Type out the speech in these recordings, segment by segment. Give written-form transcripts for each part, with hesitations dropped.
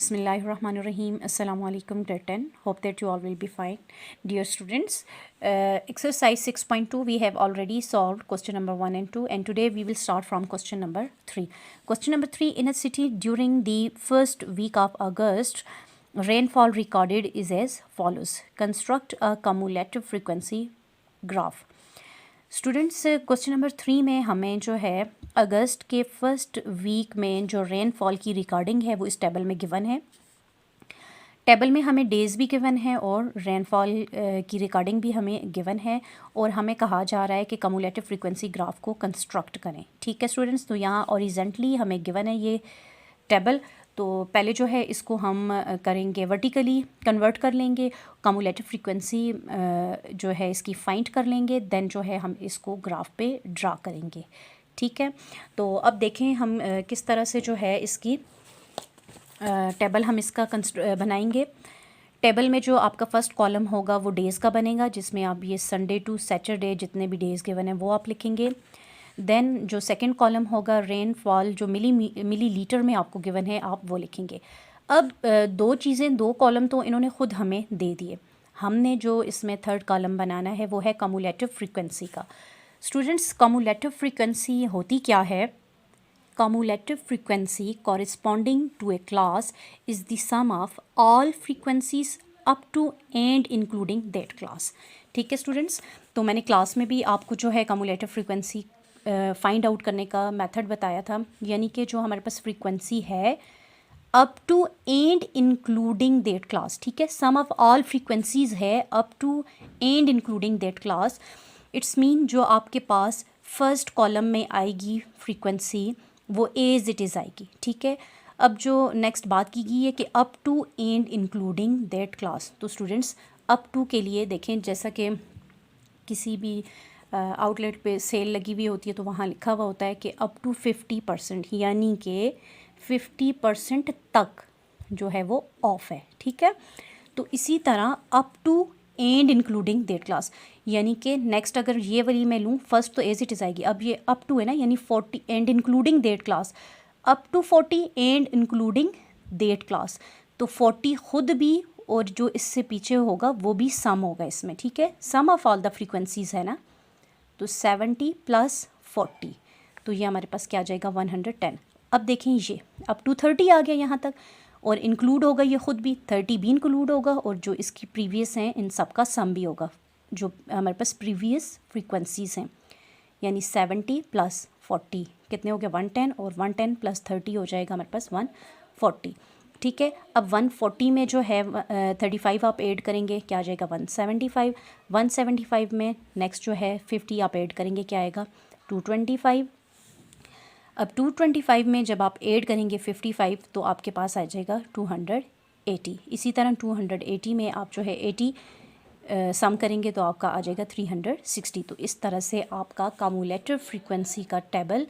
Bismillahirrahmanirrahim. Assalamu alaikum grade 10. Hope that you all will be fine. Dear students, exercise 6.2 we have already solved question number 1 and 2, and today we will start from question number 3. Question number 3, in a city during the first week of August, rainfall recorded is as follows. Construct a cumulative frequency graph. Students question number 3 में हमें जो है अगस्त के first week में जो rainfall की recording है वो इस टेबल में गिवन है। टेबल में हमें डेज़ भी गिवन है और रेनफॉल की रिकॉर्डिंग भी हमें गिवन है, और हमें कहा जा रहा है कि कम्युलेटिव फ्रीक्वेंसी ग्राफ को कंस्ट्रक्ट करें। ठीक है स्टूडेंट्स, तो यहाँ ऑरिजेंटली हमें गिवन है ये टेबल। तो पहले जो है इसको हम करेंगे वर्टिकली कन्वर्ट कर लेंगे, कम्युलेटिव फ्रीक्वेंसी जो है इसकी फाइंड कर लेंगे, देन जो है हम इसको ग्राफ पे ड्रा करेंगे। ठीक है, तो अब देखें हम किस तरह से जो है इसकी टेबल हम इसका बनाएंगे। टेबल में जो आपका फर्स्ट कॉलम होगा वो डेज़ का बनेगा, जिसमें आप ये संडे टू सैटरडे जितने भी डेज़ गिवन हैं वो आप लिखेंगे। देन जो सेकंड कॉलम होगा रेनफॉल जो मिली लीटर में आपको गिवन है आप वो लिखेंगे। अब दो कॉलम तो इन्होंने ख़ुद हमें दे दिए, हमने जो इसमें थर्ड कॉलम बनाना है वो है कम्युलेटिव फ्रीक्वेंसी का। स्टूडेंट्स, कम्युलेटिव फ्रीक्वेंसी होती क्या है? Cumulative frequency corresponding to a class is the sum of all frequencies up to and including that class. ठीक है स्टूडेंट्स, तो मैंने क्लास में भी आपको जो है कम्युलेटिव फ्रीक्वेंसी फाइंड आउट करने का मेथड बताया था, यानी कि जो हमारे पास फ्रीक्वेंसी है up to and including that class. ठीक है, सम ऑफ ऑल फ्रीक्वेंसीज है up to and including that class. It's mean जो आपके पास फर्स्ट कॉलम में आएगी फ्रीक्वेंसी वो एज इट इज़ आएगी। ठीक है, अब जो नेक्स्ट बात की गई है कि up to and including that class, तो स्टूडेंट्स अप टू के लिए देखें, जैसा कि किसी भी आउटलेट पे सेल लगी हुई होती है तो वहाँ लिखा हुआ होता है कि अप टू 50%, यानी कि 50% तक जो है वो ऑफ है। ठीक है, तो इसी तरह up to and including that class, यानी कि नेक्स्ट अगर ये वाली मैं लूँ फर्स्ट तो एज इट इज़ आएगी, अब ये अप टू है ना, यानी 40 and including that class, up to 40 and including that class, तो 40 खुद भी और जो इससे पीछे होगा वो भी सम होगा इसमें। ठीक है, sum of all the frequencies है ना, तो 70 + 40, तो ये हमारे पास क्या आ जाएगा 110। अब देखें ये अप टू 30 आ गया यहाँ तक, और इंक्लूड होगा ये ख़ुद भी 30 भी इंक्लूड होगा, और जो इसकी प्रीवियस हैं इन सब का सम भी होगा, जो हमारे पास प्रीवियस फ्रीक्वेंसीज़ हैं, यानी 70 + 40 कितने हो गए 110, और 110 + 30 हो जाएगा हमारे पास 140। ठीक है, अब 140 में जो है 35 आप ऐड करेंगे क्या आ जाएगा 175, 175 में नेक्स्ट जो है 50 आप ऐड करेंगे क्या आएगा 225। अब 225 में जब आप ऐड करेंगे 55 तो आपके पास आ जाएगा 280। इसी तरह 280 में आप जो है 80 सम करेंगे तो आपका आ जाएगा 360। तो इस तरह से आपका कम्युलेटिव फ्रीक्वेंसी का टेबल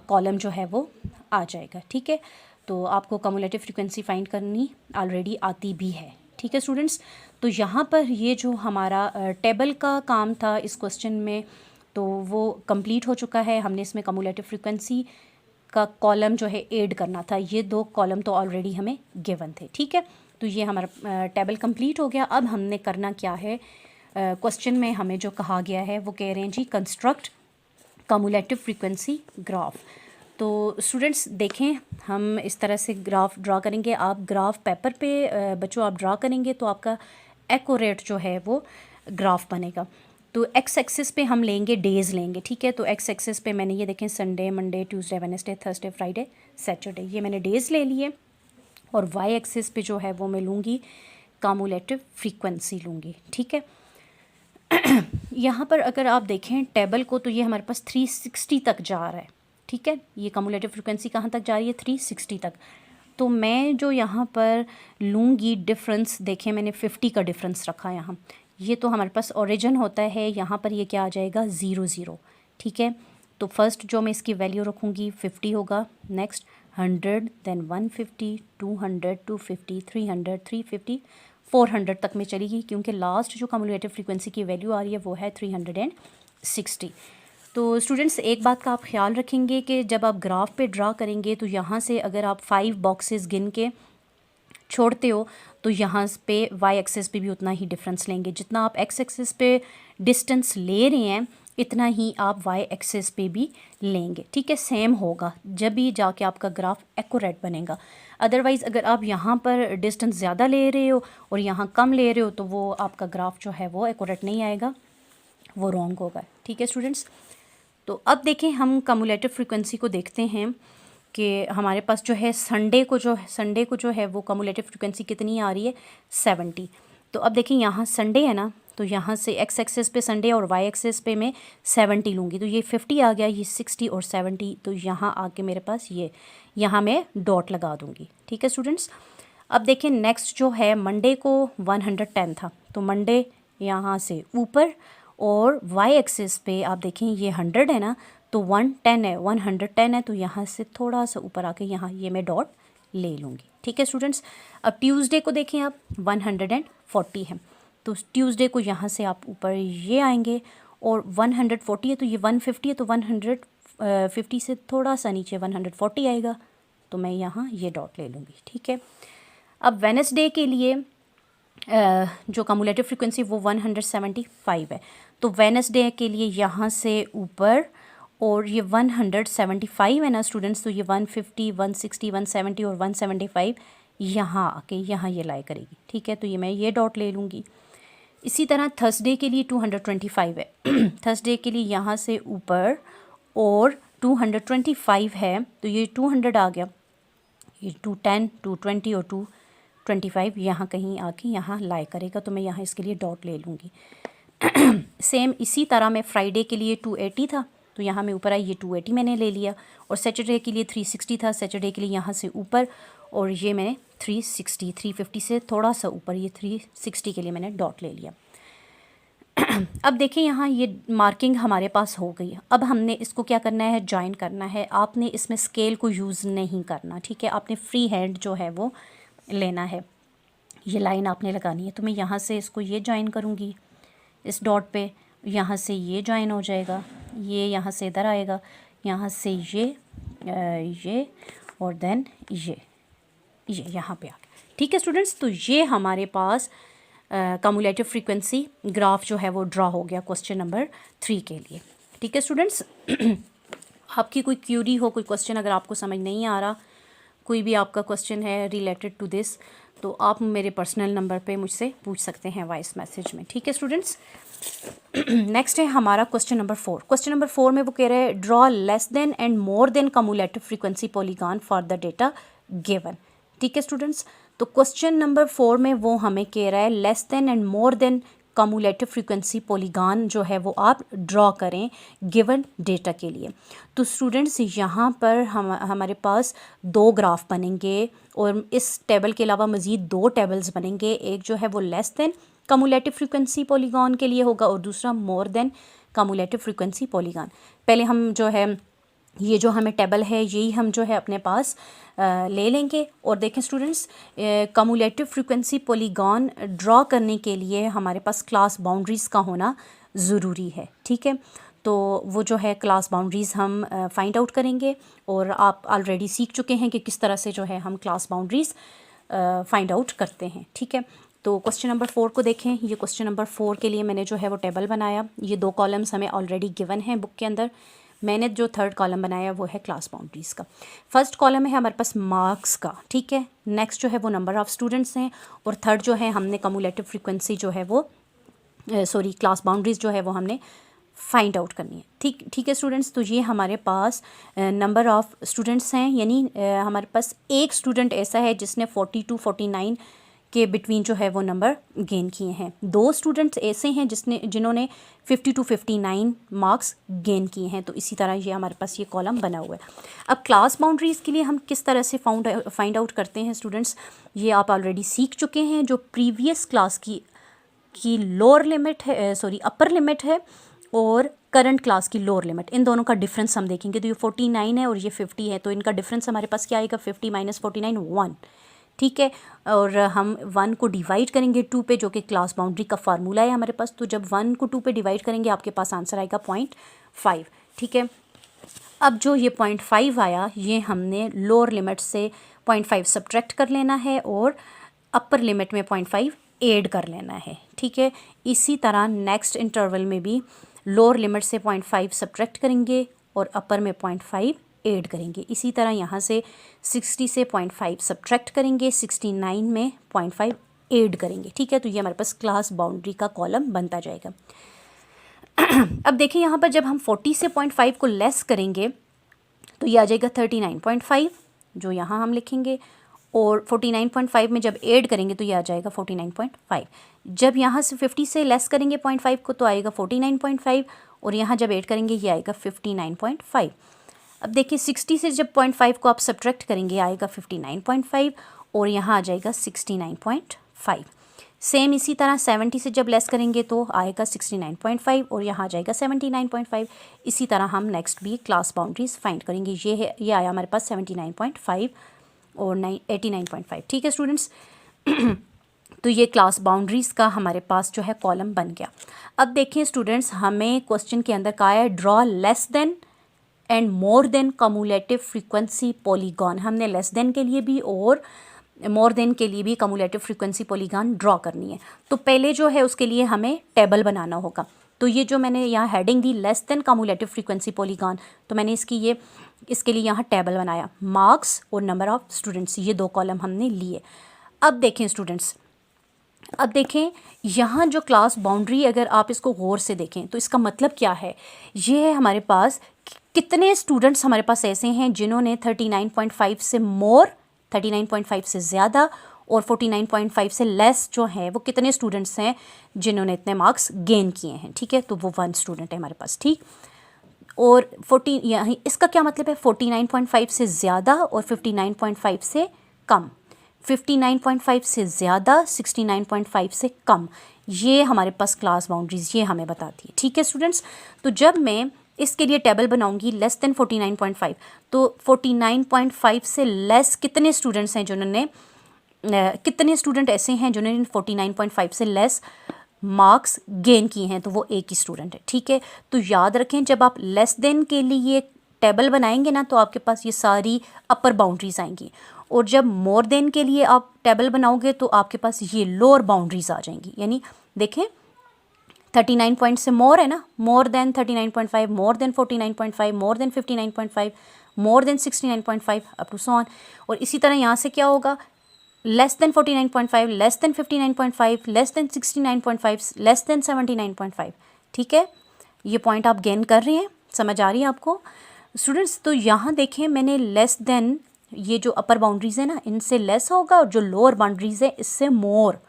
कॉलम जो है वो आ जाएगा। ठीक है, तो आपको कम्युलेटिव फ्रीक्वेंसी फाइंड करनी ऑलरेडी आती भी है। ठीक है स्टूडेंट्स, तो यहाँ पर ये जो हमारा टेबल का काम था इस क्वेश्चन में तो वो कंप्लीट हो चुका है। हमने इसमें कम्युलेटिव फ्रीक्वेंसी का कॉलम जो है ऐड करना था, ये 2 कॉलम तो ऑलरेडी हमें गिवन थे। ठीक है, तो ये हमारा टेबल कंप्लीट हो गया। अब हमने करना क्या है, क्वेश्चन में हमें जो कहा गया है वो कह रहे हैं जी कंस्ट्रक्ट कम्युलेटिव फ्रीक्वेंसी ग्राफ। तो स्टूडेंट्स देखें, हम इस तरह से ग्राफ ड्रा करेंगे। आप ग्राफ पेपर पे बच्चों आप ड्रा करेंगे तो आपका एक्यूरेट जो है वो ग्राफ बनेगा। तो एक्स एक्सिस पे हम लेंगे डेज़ लेंगे। ठीक है, तो एक्स एक्सिस पे मैंने ये देखें Sunday, Monday, Tuesday, Wednesday, Thursday, Friday, Saturday, ये मैंने डेज़ ले लिए, और वाई एक्सिस पे जो है वो मैं लूँगी कम्युलेटिव फ्रीक्वेंसी लूँगी। ठीक है, यहाँ पर अगर आप देखें टेबल को तो ये हमारे पास 360 तक जा रहा है। ठीक है, ये कम्युलेटिव फ्रीक्वेंसी कहाँ तक जा रही है 360 तक। तो मैं जो यहाँ पर लूँगी डिफरेंस, देखें मैंने 50 का डिफरेंस रखा है यहाँ, ये तो हमारे पास ओरिजिन होता है, यहाँ पर ये क्या आ जाएगा 0 0। ठीक है, तो फर्स्ट जो मैं इसकी वैल्यू रखूँगी 50 होगा, नेक्स्ट 100, देन 150, 200, 250, 300, 350, 400 तक में चलेगी, क्योंकि लास्ट जो कम्युलेटिव फ्रीक्वेंसी की वैल्यू आ रही है वो है 360। तो स्टूडेंट्स एक बात का आप ख्याल रखेंगे कि जब आप ग्राफ पे ड्रा करेंगे तो यहाँ से अगर आप 5 बॉक्सेस गिन के छोड़ते हो तो यहाँ पे वाई एक्सिस पे भी उतना ही डिफरेंस लेंगे। जितना आप एक्स एक्सिस पे डिस्टेंस ले रहे हैं इतना ही आप वाई एक्सिस पे भी लेंगे, ठीक है। सेम होगा जब भी जाके आपका ग्राफ एक्यूरेट बनेगा। अदरवाइज़ अगर आप यहाँ पर डिस्टेंस ज़्यादा ले रहे हो और यहाँ कम ले रहे हो तो वो आपका ग्राफ जो है वो एक्यूरेट नहीं आएगा, वो रॉन्ग होगा, ठीक है स्टूडेंट्स। तो अब देखें हम कम्युलेटिव फ्रीक्वेंसी को देखते हैं कि हमारे पास जो है संडे को जो है वो कम्युलेटिव फ्रीक्वेंसी कितनी आ रही है 70। तो अब देखें यहाँ संडे है ना, तो यहाँ से एक्स एक्सेस पे संडे और वाई एक्सेस पे मैं 70 लूँगी, तो ये 50 आ गया, ये 60 और 70, तो यहाँ आके मेरे पास ये यहाँ मैं डॉट लगा दूँगी, ठीक है स्टूडेंट्स। अब देखें नेक्स्ट जो है मंडे को 110 था, तो मंडे यहाँ से ऊपर और वाई एक्सिस पे आप देखें ये 100 है ना, तो 110 है, 110 है, तो यहाँ से थोड़ा सा ऊपर आके यहाँ ये मैं डॉट ले लूँगी, ठीक है स्टूडेंट्स। अब ट्यूसडे को देखें आप 140 है, तो ट्यूसडे को यहाँ से आप ऊपर ये आएंगे और 140 है तो ये 150 है, तो 150 से थोड़ा सा नीचे 140 आएगा, तो मैं यहाँ ये डॉट ले लूँगी, ठीक है। अब वेडनेसडे के लिए जो कम्युलेटिव फ्रीक्वेंसी वो 175 है, तो वेडनेसडे के लिए यहाँ से ऊपर और ये 175 है ना स्टूडेंट्स, तो ये 150, 160, 170 और 175 यहाँ आके यहाँ ये लाई करेगी, ठीक है। तो ये मैं ये डॉट ले लूँगी। इसी तरह थर्सडे के लिए 225 है थर्सडे के लिए यहाँ से ऊपर और 225 है, तो ये 200 आ गया, ये 210, 220 और 225 यहाँ कहीं आके यहाँ लाई करेगा, तो मैं यहाँ इसके लिए डॉट ले लूँगी। सेम इसी तरह मैं फ्राइडे के लिए 280 था, तो यहाँ मैं ऊपर आई, ये 280 मैंने ले लिया, और सैटरडे के लिए 360 था, सैटरडे के लिए यहाँ से ऊपर और ये मैंने 360, 350 से थोड़ा सा ऊपर ये 360 के लिए मैंने डॉट ले लिया। अब देखें यहाँ ये मार्किंग हमारे पास हो गई। अब हमने इसको क्या करना है, ज्वाइन करना है। आपने इसमें स्केल को यूज़ नहीं करना, ठीक है, आपने फ्री हैंड जो है वो लेना है। ये लाइन आपने लगानी है, तो मैं यहाँ से इसको ये ज्वाइन करूँगी इस डॉट पे, यहाँ से ये ज्वाइन हो जाएगा, ये यहाँ से इधर आएगा, यहाँ से ये और देन ये यहाँ पे आ गया, ठीक है स्टूडेंट्स। तो ये हमारे पास कम्युलेटिव फ्रीक्वेंसी ग्राफ जो है वो ड्रा हो गया क्वेश्चन नंबर 3 के लिए, ठीक है स्टूडेंट्स। आपकी कोई क्यूरी हो, कोई क्वेश्चन अगर आपको समझ नहीं आ रहा, कोई भी आपका क्वेश्चन है रिलेटेड टू दिस, तो आप मेरे पर्सनल नंबर पे मुझसे पूछ सकते हैं वॉइस मैसेज में, ठीक है स्टूडेंट्स। नेक्स्ट है हमारा क्वेश्चन नंबर 4। क्वेश्चन नंबर 4 में वो कह रहे हैं draw less than and more than cumulative frequency polygon for the data given, ठीक है स्टूडेंट्स। तो क्वेश्चन नंबर 4 में वो हमें कह रहा है less than and more than cumulative frequency polygon जो है वो आप ड्रॉ करें गिवन डेटा के लिए। तो स्टूडेंट्स यहाँ पर हमारे पास 2 ग्राफ बनेंगे और इस टेबल के अलावा मज़ीद 2 टेबल्स बनेंगे। एक जो है वो less than cumulative frequency polygon के लिए होगा और दूसरा more than cumulative frequency polygon. पहले हम जो है ये जो हमें टेबल है यही हम जो है अपने पास ले लेंगे और देखें students, cumulative frequency polygon draw करने के लिए हमारे पास क्लास बाउंड्रीज़ का होना ज़रूरी है, ठीक है। तो वो जो है क्लास बाउंड्रीज़ हम फाइंड आउट करेंगे और आप ऑलरेडी सीख चुके हैं कि किस तरह से जो है हम क्लास बाउंड्रीज़ फाइंड आउट करते हैं, ठीक है। तो क्वेश्चन नंबर 4 को देखें। ये क्वेश्चन नंबर 4 के लिए मैंने जो है वो टेबल बनाया। ये 2 कॉलम्स हमें ऑलरेडी गिवन हैं बुक के अंदर। मैंने जो 3rd कॉलम बनाया वो है क्लास बाउंड्रीज़ का। फर्स्ट कॉलम है हमारे पास मार्क्स का, ठीक है। नेक्स्ट जो है वो नंबर ऑफ़ स्टूडेंट्स हैं और थर्ड जो है हमने कम्युलेटिव फ्रीक्वेंसी जो है वो क्लास बाउंड्रीज़ जो है वो हमने फाइंड आउट करनी है, ठीक है स्टूडेंट्स। तो ये हमारे पास नंबर ऑफ़ स्टूडेंट्स हैं, यानी हमारे पास एक स्टूडेंट ऐसा है जिसने 40 to 49 के बिटवीन जो है वो नंबर गेन किए हैं। 2 स्टूडेंट्स ऐसे हैं जिन्होंने 50 to 59 मार्क्स गेन किए हैं। तो इसी तरह ये हमारे पास ये कॉलम बना हुआ है। अब क्लास बाउंड्रीज़ के लिए हम किस तरह से फाइंड आउट करते हैं स्टूडेंट्स, ये आप ऑलरेडी सीख चुके हैं। जो प्रीवियस क्लास की लोअर लिमिट है, अपर लिमिट है और करंट क्लास की लोअर लिमिट, इन दोनों का डिफरेंस हम देखेंगे। तो ये 49 है और ये 50 है, तो इनका डिफरेंस हमारे पास क्या आएगा, 50 - 49 1, ठीक है। और हम 1 को डिवाइड करेंगे 2 पे, जो कि क्लास बाउंड्री का फार्मूला है हमारे पास। तो जब 1 को 2 पे डिवाइड करेंगे आपके पास आंसर आएगा 0.5, ठीक है। अब जो ये 0.5 आया, ये हमने लोअर लिमिट से 0.5 सब्ट्रैक्ट कर लेना है और अपर लिमिट में 0.5 ऐड कर लेना है, ठीक है। इसी तरह नेक्स्ट इंटरवल में भी लोअर लिमिट से 0.5 सब्ट्रैक्ट करेंगे और अपर में 0.5 ऐड करेंगे। इसी तरह यहाँ से 60 से 0.5 सब्ट्रैक्ट करेंगे, 69 में 0.5 ऐड करेंगे, ठीक है। तो ये हमारे पास क्लास बाउंड्री का कॉलम बनता जाएगा। अब देखिए यहाँ पर जब हम 40 से 0.5 को लेस करेंगे तो ये आ जाएगा 39.5, जो यहाँ हम लिखेंगे, और 49.5 में जब ऐड करेंगे तो ये आ जाएगा 49.5। जब यहाँ से 50 से लेस करेंगे 0.5 को तो आएगा 49.5, और यहाँ जब ऐड करेंगे ये आएगा 59.5। अब देखिए 60 से जब 0.5 को आप सब्ट्रैक्ट करेंगे आएगा 59.5, और यहाँ आ जाएगा 69.5। सेम इसी तरह 70 से जब लेस करेंगे तो आएगा 69.5, और यहाँ आ जाएगा 79.5। इसी तरह हम नेक्स्ट भी क्लास बाउंड्रीज फाइंड करेंगे। ये है, ये आया हमारे पास 79.5 और 89.5, ठीक है स्टूडेंट्स। तो ये क्लास बाउंड्रीज़ का हमारे पास जो है कॉलम बन गया। अब देखिए स्टूडेंट्स, हमें क्वेश्चन के अंदर कहा है draw less than and more than cumulative frequency polygon. हमने लेस देन के लिए भी और मोर देन के लिए भी कम्युलेटिव फ्रीक्वेंसी पॉलीगॉन ड्रॉ करनी है। तो पहले जो है उसके लिए हमें टेबल बनाना होगा। तो ये जो मैंने यहाँ हेडिंग दी less than cumulative frequency polygon, तो मैंने इसके लिए यहाँ टेबल बनाया, मार्क्स और नंबर ऑफ स्टूडेंट्स, ये दो कॉलम हमने लिए। अब देखें स्टूडेंट्स, अब देखें यहाँ जो क्लास बाउंड्री, अगर आप इसको गौर से देखें तो इसका मतलब क्या है, ये है हमारे पास कितने स्टूडेंट्स हमारे पास ऐसे हैं जिन्होंने 39.5 से मोर, 39.5 से ज़्यादा और 49.5 से लेस जो है वो कितने स्टूडेंट्स हैं जिन्होंने इतने मार्क्स गेन किए हैं, ठीक है। तो वो 1 स्टूडेंट है हमारे पास, ठीक। और 40 यहाँ इसका क्या मतलब है, 49.5 से ज़्यादा और 59.5 से कम, 59.5 से ज़्यादा 69.5 से कम, ये हमारे पास क्लास बाउंड्रीज ये हमें बताती है, ठीक है स्टूडेंट्स। तो जब मैं इसके लिए टेबल बनाऊंगी लेस देन 49.5, तो 49.5 से लेस कितने स्टूडेंट्स हैं जिन्होंने कितने स्टूडेंट ऐसे हैं जिन्होंने 49.5 से लेस मार्क्स गेन किए हैं, तो वो एक ही स्टूडेंट है, ठीक है। तो याद रखें जब आप लेस देन के लिए टेबल बनाएंगे ना तो आपके पास ये सारी अपर बाउंड्रीज आएंगी, और जब मोर देन के लिए आप टेबल बनाओगे तो आपके पास ये लोअर बाउंड्रीज आ जाएंगी। यानी देखें 39 पॉइंट से मोर है ना, more than 39.5, more than 49.5, more than 59.5, more than 69.5 up to so on. और इसी तरह यहाँ से क्या होगा, less than 49.5, less than 59.5, less than 69.5, less than 79.5, ठीक है। ये पॉइंट आप गेन कर रहे हैं, समझ आ रही है आपको स्टूडेंट्स। तो यहाँ देखें मैंने लेस देन, ये जो अपर बाउंड्रीज है ना इनसे लेस होगा, और जो लोअर बाउंड्रीज है इससे मोर।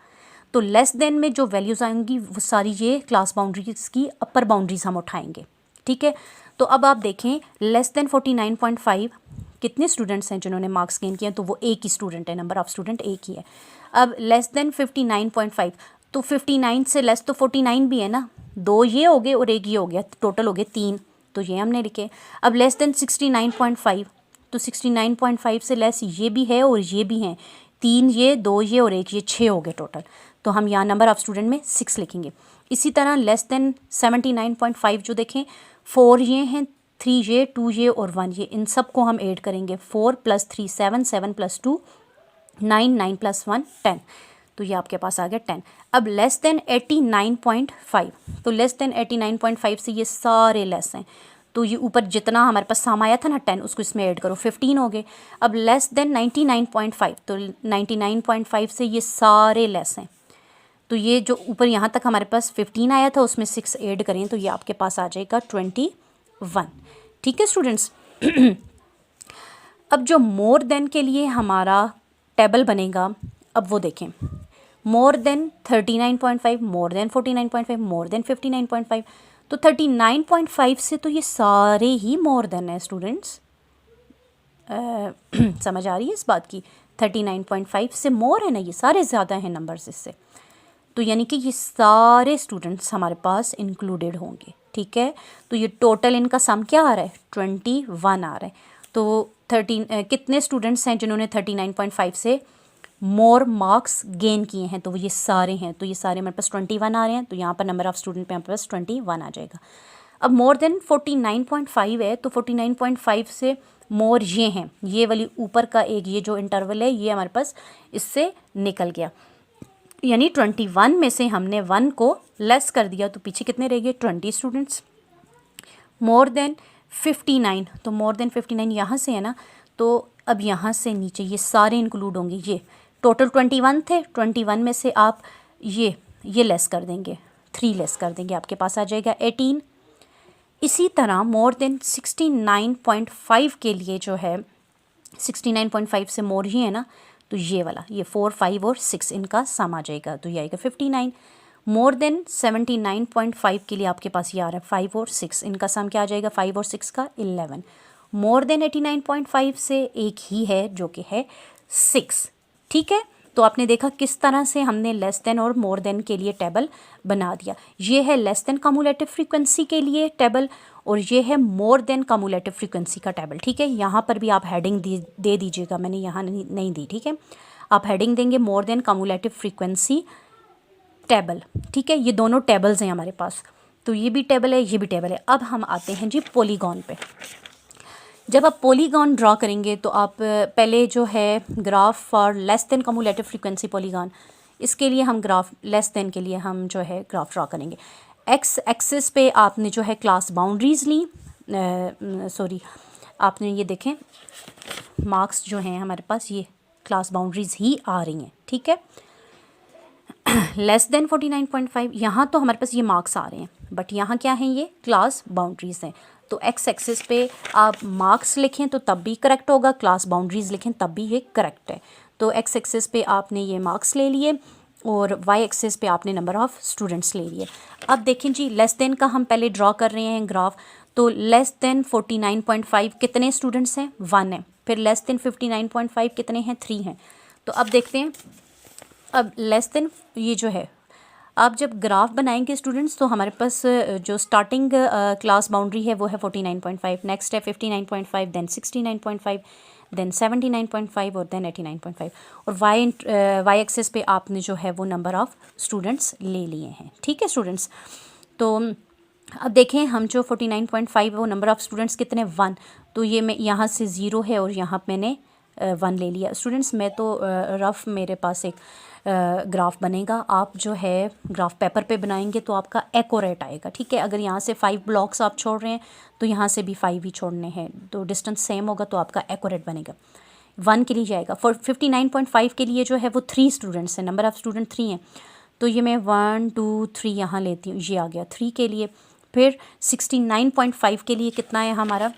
तो लेस देन में जो वैल्यूज़ आएंगी वो सारी ये क्लास बाउंड्रीज की अपर बाउंड्रीज हम उठाएंगे, ठीक है। तो अब आप देखें लेस देन 49.5 कितने स्टूडेंट्स हैं जिन्होंने मार्क्स गेन किए हैं, तो वो एक ही स्टूडेंट है, नंबर ऑफ स्टूडेंट एक ही है। अब लेस देन 59.5, तो 59 से लेस तो 49 भी है ना, 2 ये हो गए और एक ये हो गया, टोटल हो गए 3, तो ये हमने लिखे। अब लेस देन 69.5, तो 69.5 से लेस ये भी है और ये भी हैं, 3 ये, 2 ये और एक ये, 6 हो गए टोटल। तो हम यहाँ नंबर ऑफ स्टूडेंट में 6 लिखेंगे। इसी तरह लेस देन 79.5 जो देखें, 4 ये हैं, 3 ये, 2 ये और 1 ये, इन सब को हम ऐड करेंगे। 4 + 3 7, 7 + 2 9, 9 + 1 10, तो ये आपके पास आ गया 10। अब लेस देन 89.5, तो लेस देन 89.5 से ये सारे लेस हैं, तो ये ऊपर जितना हमारे पास साम आया था ना 10, उसको इसमें ऐड करो, 15 हो गए। अब लेस देन 99.5, तो 99.5 से ये सारे लेस हैं, तो ये जो ऊपर यहाँ तक हमारे पास 15 आया था उसमें 6 ऐड करें तो ये आपके पास आ जाएगा 21, ठीक है स्टूडेंट्स। अब जो मोर देन के लिए हमारा टेबल बनेगा, अब वो देखें, मोर than 39.5, more than 49.5, more than 59.5, तो 39.5 से तो ये सारे ही मोर देन है स्टूडेंट्स। समझ आ रही है इस बात की, 39.5 से मोर है ना, ये सारे ज़्यादा हैं नंबर्स इससे, तो यानी कि ये सारे स्टूडेंट्स हमारे पास इंक्लूडेड होंगे, ठीक है। तो ये टोटल इनका सम क्या आ रहा है, 21 आ रहा है। तो कितने स्टूडेंट्स हैं जिन्होंने 39.5 से मोर मार्क्स गेन किए हैं, तो वो ये सारे हैं, तो ये सारे हमारे पास 21 आ रहे हैं, तो यहाँ पर नंबर ऑफ स्टूडेंट पे हमारे पास 21 आ जाएगा। अब मोर देन 49.5 है, तो 49.5 से मोर ये हैं, ये वाली ऊपर का एक ये जो इंटरवल है ये हमारे पास इससे निकल गया, यानी 21 में से हमने 1 को लेस कर दिया तो पीछे कितने रह गए 20 स्टूडेंट्स। मोर देन 59, तो मोर देन 59 यहाँ से है ना, तो अब यहाँ से नीचे ये सारे इंक्लूड होंगे, ये टोटल 21 थे, 21 में से आप ये लेस कर देंगे, 3 लेस कर देंगे, आपके पास आ जाएगा 18। इसी तरह मोर देन 69.5 के लिए जो है 69.5 से मोर ही है ना, तो ये वाला ये 4, 5 और 6 इनका सम आ जाएगा, तो ये आएगा 59। मोर देन 79.5 के लिए आपके पास ये आ रहा है 5 और 6, इनका सम क्या आ जाएगा 5 और 6 का 11। मोर देन 89.5 से एक ही है जो कि है 6, ठीक है। तो आपने देखा किस तरह से हमने लेस देन और मोर देन के लिए टेबल बना दिया। ये है लेस देन कम्युलेटिव फ्रीक्वेंसी के लिए टेबल और ये है मोर देन कम्युलेटिव फ्रीक्वेंसी का टेबल, ठीक है। यहाँ पर भी आप हेडिंग दे दीजिएगा, मैंने यहाँ नहीं दी, ठीक है। आप हेडिंग देंगे more than cumulative frequency table, ठीक है। ये दोनों टेबल्स हैं हमारे पास, तो ये भी टेबल है, ये भी टेबल है। अब हम आते हैं जी पॉलीगॉन पे। जब आप पॉलीगॉन ड्रा करेंगे तो आप पहले जो है graph for less than cumulative frequency polygon, इसके लिए हम ग्राफ लेस देन के लिए हम जो है ग्राफ ड्रा करेंगे। एक्स एक्सिस पे आपने जो है क्लास बाउंड्रीज़ ली, सॉरी आपने ये देखें मार्क्स जो हैं हमारे पास ये क्लास बाउंड्रीज़ ही आ रही हैं, ठीक है। लेस देन 49.5 यहाँ तो हमारे पास ये मार्क्स आ रहे हैं, बट यहाँ क्या हैं ये क्लास बाउंड्रीज़ हैं। तो एक्स एक्सिस पे आप मार्क्स लिखें तो तब भी करेक्ट होगा, क्लास बाउंड्रीज़ लिखें तब भी ये करेक्ट है। तो एक्स एक्सिस पे आपने ये मार्क्स ले लिए और वाई एक्सिस पे आपने नंबर ऑफ़ स्टूडेंट्स ले लिए। अब देखें जी लेस देन का हम पहले ड्रॉ कर रहे हैं ग्राफ, तो लेस देन 49.5 कितने स्टूडेंट्स हैं 1 है, फिर लेस देन 59.5 कितने हैं 3 हैं। तो अब देखते हैं, अब लेस देन ये जो है आप जब ग्राफ बनाएंगे स्टूडेंट्स तो हमारे पास जो स्टार्टिंग क्लास बाउंड्री है वो है 49.5, नेक्स्ट है 59.5, देन 69.5, देन 79.5 और देन 89.5 और वाई एक्सिस पे आपने जो है वो नंबर ऑफ़ स्टूडेंट्स ले लिए हैं, ठीक है स्टूडेंट्स। तो अब देखें हम जो 49.5 वो नंबर ऑफ़ स्टूडेंट्स कितने 1, तो ये मैं यहाँ से 0 है और यहाँ मैंने 1 ले लिया। स्टूडेंट्स मैं तो रफ़ मेरे पास एक ग्राफ बनेगा, आप जो है ग्राफ पेपर पे बनाएंगे तो आपका एक्यूरेट आएगा, ठीक है। अगर यहाँ से 5 ब्लॉक्स आप छोड़ रहे हैं तो यहाँ से भी 5 ही छोड़ने हैं, तो डिस्टेंस सेम होगा तो आपका एक्यूरेट बनेगा। 1 के लिए जाएगा, फॉर 59.5 के लिए जो है वो 3 स्टूडेंट्स हैं, नंबर ऑफ़ स्टूडेंट 3 हैं, तो ये मैं 1 2 3 यहाँ लेती हूँ, ये आ गया 3 के लिए। फिर 69.5 के लिए कितना है हमारा,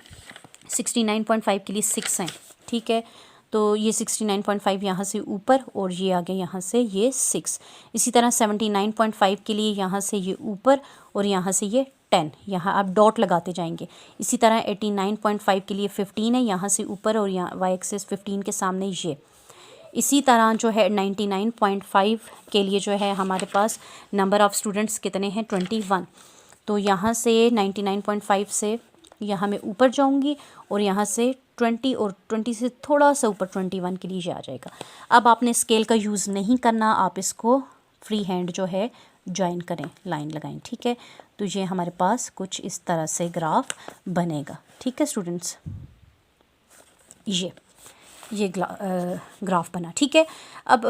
69.5 के लिए 6 हैं, ठीक है। तो ये 69.5 यहाँ से ऊपर और ये आ गया यहाँ से ये 6। इसी तरह 79.5 के लिए यहाँ से ये ऊपर और यहाँ से ये 10, यहाँ आप डॉट लगाते जाएंगे। इसी तरह 89.5 के लिए 15 है, यहाँ से ऊपर और यहाँ वाई एक्सिस 15 के सामने ये। इसी तरह जो है 99.5 के लिए जो है हमारे पास नंबर ऑफ़ स्टूडेंट्स कितने हैं 21, तो यहाँ से 99.5 से यहाँ मैं ऊपर जाऊँगी और यहाँ से 20 और 20 से थोड़ा सा ऊपर 21 के लिए आ जाएगा। अब आपने स्केल का यूज़ नहीं करना, आप इसको फ्री हैंड जो है ज्वाइन करें, लाइन लगाएं, ठीक है। तो ये हमारे पास कुछ इस तरह से ग्राफ बनेगा, ठीक है स्टूडेंट्स। ये ग्राफ बना, ठीक है। अब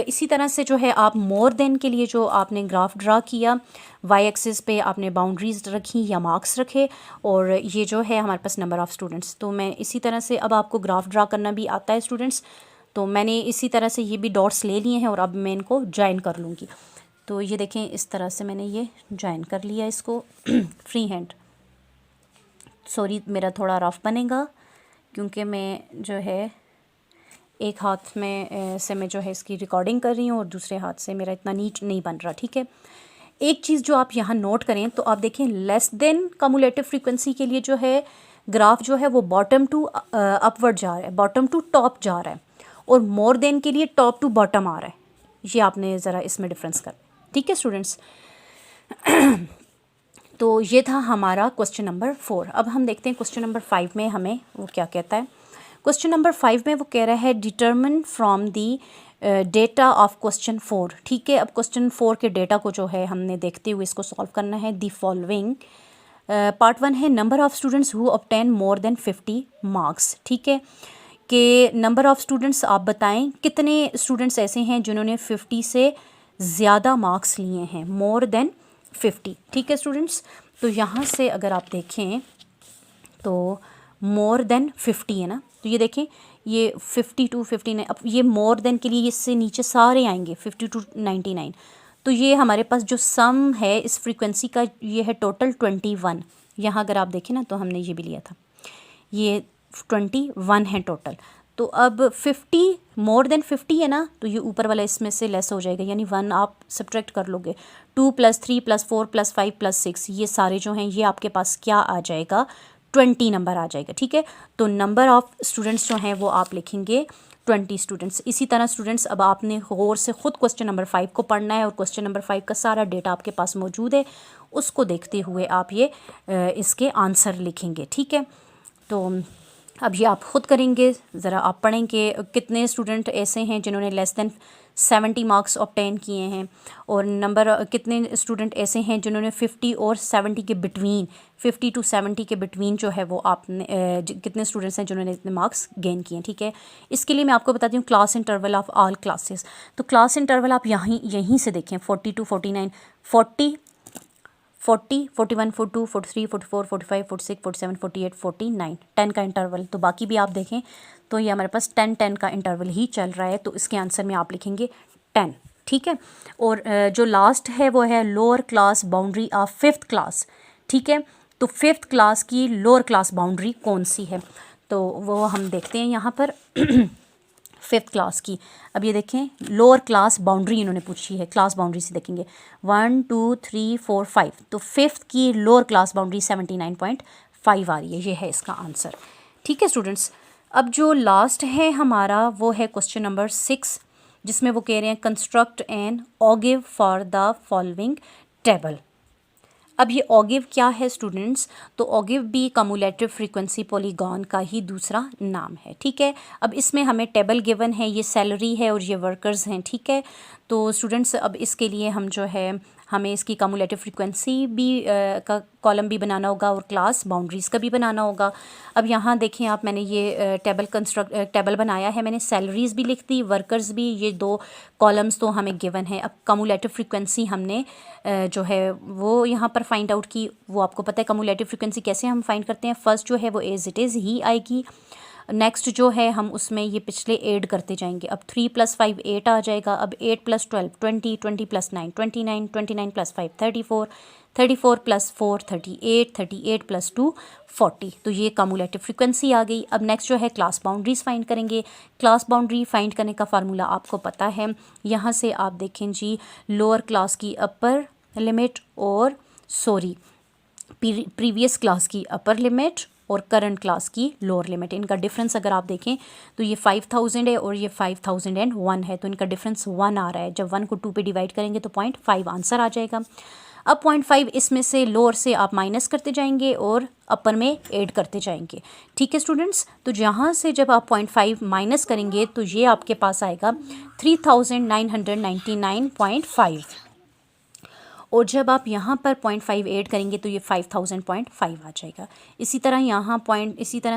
इसी तरह से जो है आप मोर देन के लिए जो आपने ग्राफ ड्रा किया, वाई एक्सिस पे आपने बाउंड्रीज़ रखी या मार्क्स रखे और ये जो है हमारे पास नंबर ऑफ़ स्टूडेंट्स। तो मैं इसी तरह से अब आपको ग्राफ ड्रा करना भी आता है स्टूडेंट्स, तो मैंने इसी तरह से ये भी डॉट्स ले लिए हैं और अब मैं इनको ज्वाइन कर लूँगी। तो ये देखें इस तरह से मैंने ये ज्वाइन कर लिया इसको फ्री हैंड। सॉरी मेरा थोड़ा रफ बनेगा क्योंकि मैं जो है एक हाथ में से मैं जो है इसकी रिकॉर्डिंग कर रही हूँ और दूसरे हाथ से मेरा इतना नीट नहीं बन रहा, ठीक है। एक चीज़ जो आप यहाँ नोट करें तो आप देखें लेस देन कम्युलेटिव फ्रीक्वेंसी के लिए जो है ग्राफ जो है वो बॉटम टू अपवर्ड जा रहा है, बॉटम टू टॉप जा रहा है, और मोर देन के लिए टॉप टू बॉटम आ रहा है। ये आपने ज़रा इसमें डिफरेंस कर, ठीक है स्टूडेंट्स। तो ये था हमारा क्वेश्चन नंबर 4। अब हम देखते हैं क्वेश्चन नंबर 5 में हमें वो क्या कहता है। क्वेश्चन नंबर 5 में वो कह रहा है determine from the data of question 4, ठीक है। अब क्वेश्चन 4 के डेटा को जो है हमने देखते हुए इसको सॉल्व करना है। दी फॉलोइंग पार्ट 1 है number of students who obtain more than 50 marks. ठीक है, कि नंबर ऑफ़ स्टूडेंट्स आप बताएं कितने स्टूडेंट्स ऐसे हैं जिन्होंने 50 से ज़्यादा मार्क्स लिए हैं, मोर देन 50। ठीक है स्टूडेंट्स, तो यहाँ से अगर आप देखें तो मोर देन 50 है ना, तो ये देखें ये 52 59, अब ये मोर देन के लिए इससे नीचे सारे आएंगे 52 99। तो ये हमारे पास जो सम है इस फ्रीक्वेंसी का ये है टोटल 21। यहाँ अगर आप देखें ना तो हमने ये भी लिया था, ये 21 है टोटल। तो अब 50 मोर देन 50 है ना, तो ये ऊपर वाला इसमें से लेस हो जाएगा, यानी 1 आप सब्ट्रैक्ट कर लोगे। 2 + 3 + 4 + 5 + 6 ये सारे जो हैं ये आपके पास क्या आ जाएगा, 20 नंबर आ जाएगा। ठीक है, तो नंबर ऑफ़ स्टूडेंट्स जो हैं वो आप लिखेंगे 20 स्टूडेंट्स। इसी तरह स्टूडेंट्स अब आपने गौर से ख़ुद क्वेश्चन नंबर 5 को पढ़ना है और क्वेश्चन नंबर 5 का सारा डेटा आपके पास मौजूद है, उसको देखते हुए आप ये इसके आंसर लिखेंगे। ठीक है, तो अब ये आप ख़ुद करेंगे, ज़रा आप पढ़ें कि कितने स्टूडेंट ऐसे हैं जिन्होंने लेस देन 70 मार्क्स ऑब्टेन किए हैं, और नंबर कितने स्टूडेंट ऐसे हैं जिन्होंने 50 और 70 के बिटवीन, 50 to 70 के बिटवीन जो है वो आपने कितने स्टूडेंट्स हैं जिन्होंने इतने मार्क्स गेन किए हैं। ठीक है, इसके लिए मैं आपको बताती हूँ class interval of all classes. तो क्लास इंटरवल आप यहीं से देखें 40 to 49, 40 41 42 43 44 45 46 47 48 49, 10 का इंटरवल। तो बाकी भी आप देखें तो ये हमारे पास 10 का इंटरवल ही चल रहा है, तो इसके आंसर में आप लिखेंगे 10। ठीक है, और जो लास्ट है वो है lower class boundary of 5th class. ठीक है, तो 5th क्लास की लोअर क्लास बाउंड्री कौन सी है, तो वो हम देखते हैं यहाँ पर 5th क्लास की। अब ये देखें लोअर क्लास बाउंड्री इन्होंने पूछी है, क्लास बाउंड्री से देखेंगे 1 2 3 4 5, तो 5th की लोअर क्लास बाउंड्री 79.5 आ रही है, ये है इसका आंसर। ठीक है स्टूडेंट्स, अब जो लास्ट है हमारा वो है क्वेश्चन नंबर 6, जिसमें वो कह रहे हैं construct an ogive for the following table. अब ये ऑगिव क्या है स्टूडेंट्स, तो ऑगिव भी कम्युलेटिव फ्रीक्वेंसी पॉलीगॉन का ही दूसरा नाम है। ठीक है, अब इसमें हमें टेबल गिवन है, ये सैलरी है और ये वर्कर्स हैं। ठीक है, तो स्टूडेंट्स अब इसके लिए हम जो है हमें इसकी कम्युलेटिव फ्रीक्वेंसी भी का कॉलम भी बनाना होगा और क्लास बाउंड्रीज़ का भी बनाना होगा। अब यहाँ देखें आप, मैंने ये टेबल बनाया है, मैंने सैलरीज़ भी लिख दी, वर्कर्स भी, ये 2 कॉलम्स तो हमें गिवन है। अब कम्युलेटिव फ्रीक्वेंसी हमने जो है वो यहाँ पर फाइंड आउट की, वो आपको पता है कम्युलेटिव फ्रीक्वेंसी कैसे हम फाइंड करते हैं। फर्स्ट जो है वो एज इट इज़ ही आएगी, नेक्स्ट जो है हम उसमें ये पिछले ऐड करते जाएंगे। अब 3 + 5 8 आ जाएगा, अब 8 + 12 20, 20 + 9 29, 29 + 5 34, 34 + 4 38, 38 + 2 40, तो ये कम्युलेटिव फ्रीक्वेंसी आ गई। अब नेक्स्ट जो है क्लास बाउंड्रीज फाइंड करेंगे। क्लास बाउंड्री फाइंड करने का फार्मूला आपको पता है, यहाँ से आप देखें जी लोअर क्लास की अपर लिमिट और प्रीवियस क्लास की अपर लिमिट और करंट क्लास की लोअर लिमिट, इनका डिफरेंस अगर आप देखें तो ये 5000 है और ये 5001 है, तो इनका डिफरेंस 1 आ रहा है। जब 1 को 2 पे डिवाइड करेंगे तो 0.5 आंसर आ जाएगा। अब 0.5 इसमें से लोअर से आप माइनस करते जाएंगे और अपर में ऐड करते जाएंगे। ठीक है स्टूडेंट्स, तो जहाँ से जब आप 0.5 माइनस करेंगे तो ये आपके पास आएगा 3999.5, और जब आप यहाँ पर 0.5 ऐड करेंगे तो ये 5000.5 आ जाएगा। इसी तरह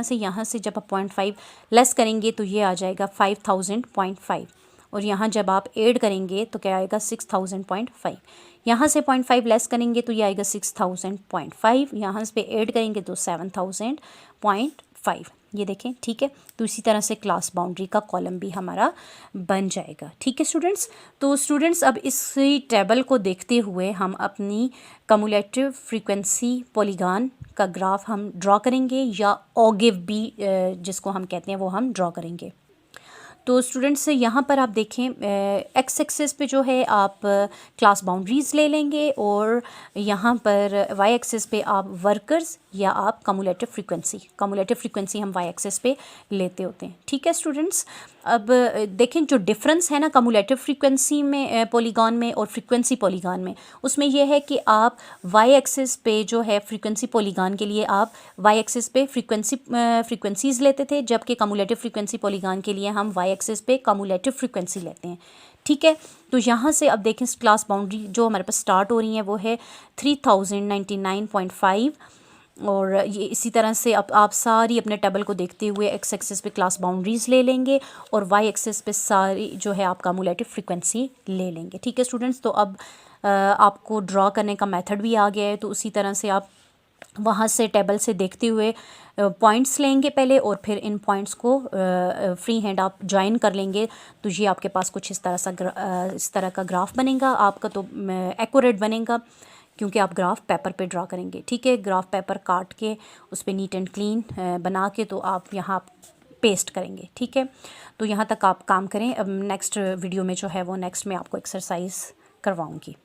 से यहाँ से जब आप 0.5 लेस करेंगे तो ये आ जाएगा 5000.5, और यहाँ जब आप ऐड करेंगे तो क्या आएगा 6000.5। यहाँ से 0.5 लेस करेंगे तो ये आएगा 6000.5, यहाँ पे ऐड करेंगे तो 7000.5, ये देखें। ठीक है, तो इसी तरह से क्लास बाउंड्री का कॉलम भी हमारा बन जाएगा। ठीक है स्टूडेंट्स, तो स्टूडेंट्स अब इसी टेबल को देखते हुए हम अपनी कम्युलेटिव फ्रीक्वेंसी पॉलीगॉन का ग्राफ हम ड्रॉ करेंगे, या ऑगिव भी जिसको हम कहते हैं वो हम ड्रॉ करेंगे। तो स्टूडेंट्स यहाँ पर आप देखें एक्स एक्सिस पे जो है आप क्लास बाउंड्रीज़ ले लेंगे, और यहाँ पर वाई एक्सिस पे आप वर्कर्स या आप कम्युलेटिव फ्रीक्वेंसी हम वाई एक्सिस पे लेते होते हैं। ठीक है स्टूडेंट्स, अब देखें जो डिफरेंस है ना कम्युलेटिव फ्रीक्वेंसी में पॉलीगॉन में और फ्रीक्वेंसी पॉलीगॉन में, उसमें यह है कि आप वाई एक्सिस पे जो है फ्रीक्वेंसी पॉलीगॉन के लिए आप वाई एक्सिस पे फ्रीक्वेंसीज़ लेते थे, जबकि कम्युलेटिव फ्रीक्वेंसी पॉलीगॉन के लिए हम वाई एक्सिस पे कम्युलेटिव फ्रीक्वेंसी लेते हैं। ठीक है, तो यहाँ से अब देखें क्लास बाउंड्री जो हमारे पास स्टार्ट हो रही है वो है 3099.5 और ये इसी तरह से अब आप सारी अपने टेबल को देखते हुए एक्स एक्सिस पे क्लास बाउंड्रीज़ ले लेंगे और वाई एक्सिस पे सारी जो है आप कम्युलेटिव फ्रीक्वेंसी ले लेंगे। ठीक है स्टूडेंट्स, तो अब आपको ड्रॉ करने का मेथड भी आ गया है, तो उसी तरह से आप वहाँ से टेबल से देखते हुए पॉइंट्स लेंगे पहले और फिर इन पॉइंट्स को फ्री हैंड आप ज्वाइन कर लेंगे, तो ये आपके पास कुछ इस तरह का ग्राफ बनेगा आपका, तो एक्यूरेट बनेगा क्योंकि आप ग्राफ पेपर पे ड्रा करेंगे। ठीक है, ग्राफ पेपर काट के उस पर नीट एंड क्लीन बना के तो आप यहाँ पेस्ट करेंगे। ठीक है, तो यहाँ तक आप काम करें। अब नेक्स्ट वीडियो में जो है वो नेक्स्ट में आपको एक्सरसाइज करवाऊँगी।